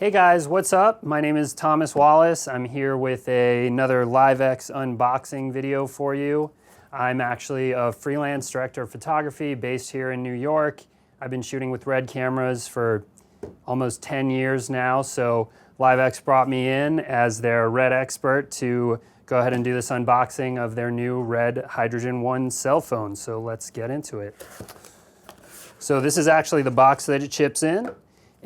Hey guys, what's up? My name is Thomas Wallace. I'm here with another LiveX unboxing video for you. I'm actually a freelance director of photography based here in New York. I've been shooting with RED cameras for almost 10 years now, so LiveX brought me in as their RED expert to go ahead and do this unboxing of their new RED Hydrogen 1 cell phone. So let's get into it. So this is actually the box that it ships in.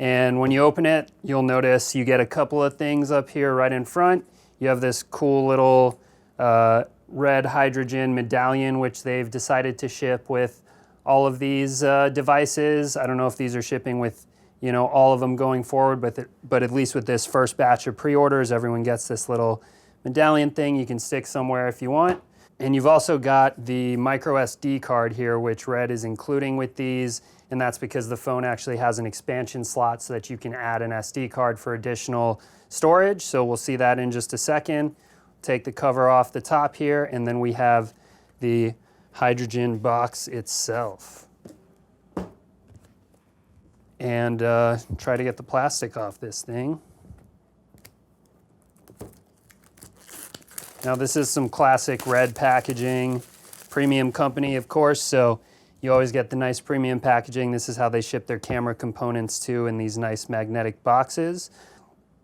And when you open it, you'll notice you get a couple of things up here right in front. You have this cool little RED Hydrogen medallion, which they've decided to ship with all of these devices. I don't know if these are shipping with, you know, all of them going forward, but at least with this first batch of pre-orders, everyone gets this little medallion thing you can stick somewhere if you want. And you've also got the micro SD card here, which RED is including with these, and that's because the phone actually has an expansion slot so that you can add an SD card for additional storage. So we'll see that in just a second. Take the cover off the top here, and then we have the Hydrogen box itself. And try to get the plastic off this thing. Now this is some classic RED packaging, premium company of course, so you always get the nice premium packaging. This is how they ship their camera components too, in these nice magnetic boxes.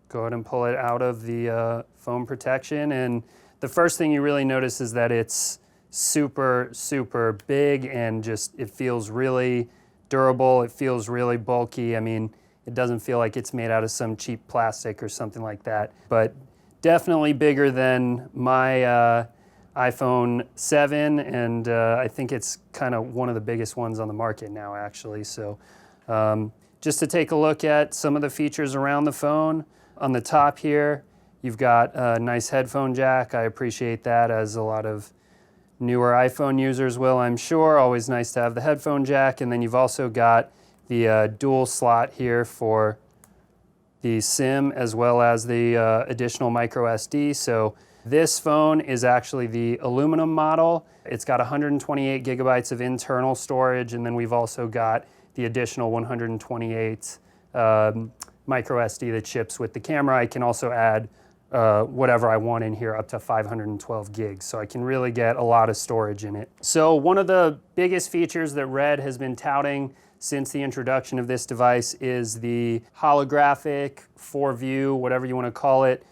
Go ahead and pull it out of the foam protection, and the first thing you really notice is that it's super, super big and just it feels really durable. It feels really bulky. I mean, it doesn't feel like it's made out of some cheap plastic or something like that, but definitely bigger than my iPhone 7, and I think it's kind of one of the biggest ones on the market now, actually. So just to take a look at some of the features around the phone, on the top here, you've got a nice headphone jack. I appreciate that, as a lot of newer iPhone users will, I'm sure. Always nice to have the headphone jack. And then you've also got the dual slot here for the SIM as well as the additional micro SD. So this phone is actually the aluminum model. It's got 128 gigabytes of internal storage, and then we've also got the additional 128 micro SD that ships with the camera. I can also add whatever I want in here, up to 512 gigs. So I can really get a lot of storage in it. So one of the biggest features that RED has been touting since the introduction of this device is the holographic four-view, whatever you want to call it,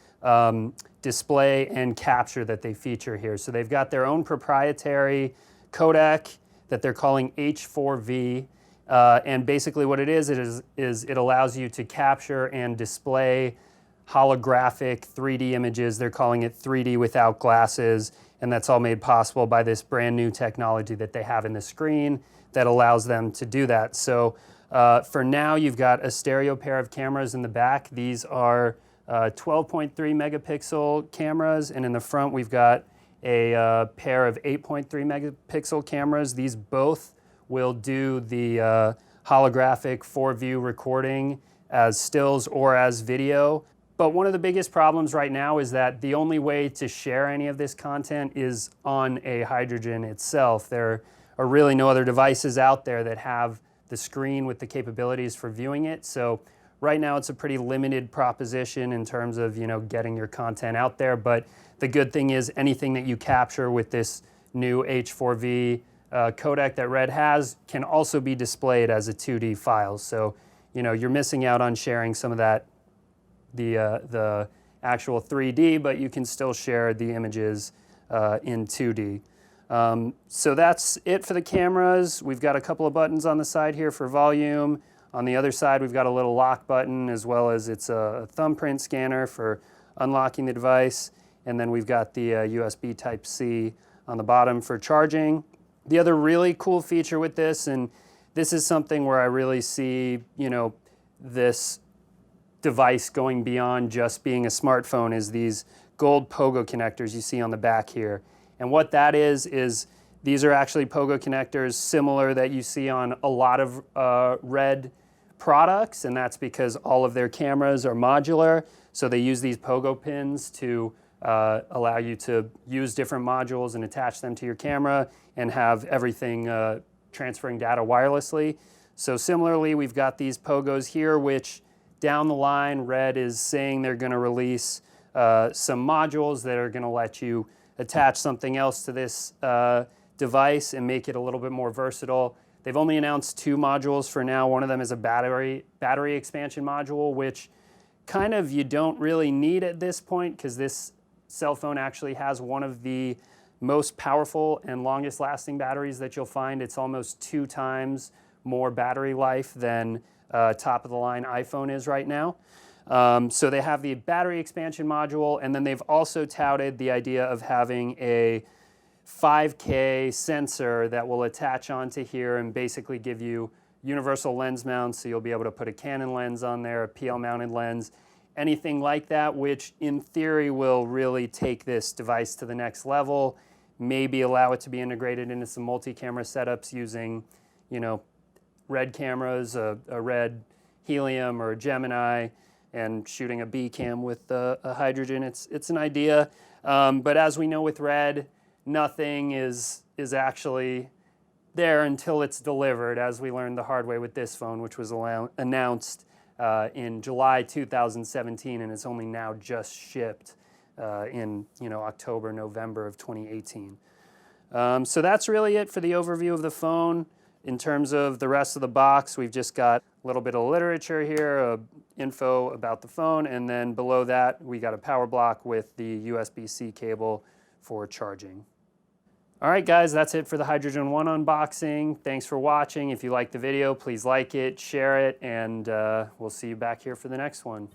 display and capture that they feature here. So they've got their own proprietary codec that they're calling H4V, and basically what it is it allows you to capture and display holographic 3D images. They're calling it 3D without glasses, and that's all made possible by this brand new technology that they have in the screen that allows them to do that. So for now, you've got a stereo pair of cameras in the back. These are 12.3 megapixel cameras, and in the front we've got a pair of 8.3 megapixel cameras. These both will do the holographic four-view recording as stills or as video. But one of the biggest problems right now is that the only way to share any of this content is on a Hydrogen itself. There are really no other devices out there that have the screen with the capabilities for viewing it. So right now it's a pretty limited proposition in terms of, you know, getting your content out there. But the good thing is anything that you capture with this new H4V codec that RED has can also be displayed as a 2D file. So, you know, you're missing out on sharing some of that, the actual 3D, but you can still share the images in 2D. So that's it for the cameras. We've got a couple of buttons on the side here for volume. On the other side, we've got a little lock button, as well as it's a thumbprint scanner for unlocking the device. And then we've got the USB Type-C on the bottom for charging. The other really cool feature with this, and this is something where I really see, you know, this device going beyond just being a smartphone, is these gold pogo connectors you see on the back here. And what that is these are actually pogo connectors similar that you see on a lot of RED products, and that's because all of their cameras are modular. So they use these pogo pins to allow you to use different modules and attach them to your camera and have everything transferring data wirelessly. So similarly, we've got these pogos here, which down the line, Red is saying they're going to release some modules that are going to let you attach something else to this device and make it a little bit more versatile. They've only announced 2 modules for now. One of them is a battery expansion module, which kind of you don't really need at this point because this cell phone actually has one of the most powerful and longest lasting batteries that you'll find. It's almost 2 times more battery life than top of the line iPhone is right now. So they have the battery expansion module, and then they've also touted the idea of having a 5K sensor that will attach onto here and basically give you universal lens mounts, so you'll be able to put a Canon lens on there, a PL mounted lens, anything like that, which in theory will really take this device to the next level, maybe allow it to be integrated into some multi-camera setups using, you know, Red cameras, a Red Helium or a Gemini, and shooting a B cam with a hydrogen. It's an idea, but as we know with Red, nothing is actually there until it's delivered, as we learned the hard way with this phone, which was announced in July 2017, and it's only now just shipped in October, November of 2018. So that's really it for the overview of the phone. In terms of the rest of the box, we've just got a little bit of literature here, info about the phone, and then below that we got a power block with the USB-C cable for charging. All right, guys, that's it for the Hydrogen One unboxing. Thanks for watching. If you liked the video, please like it, share it, and we'll see you back here for the next one.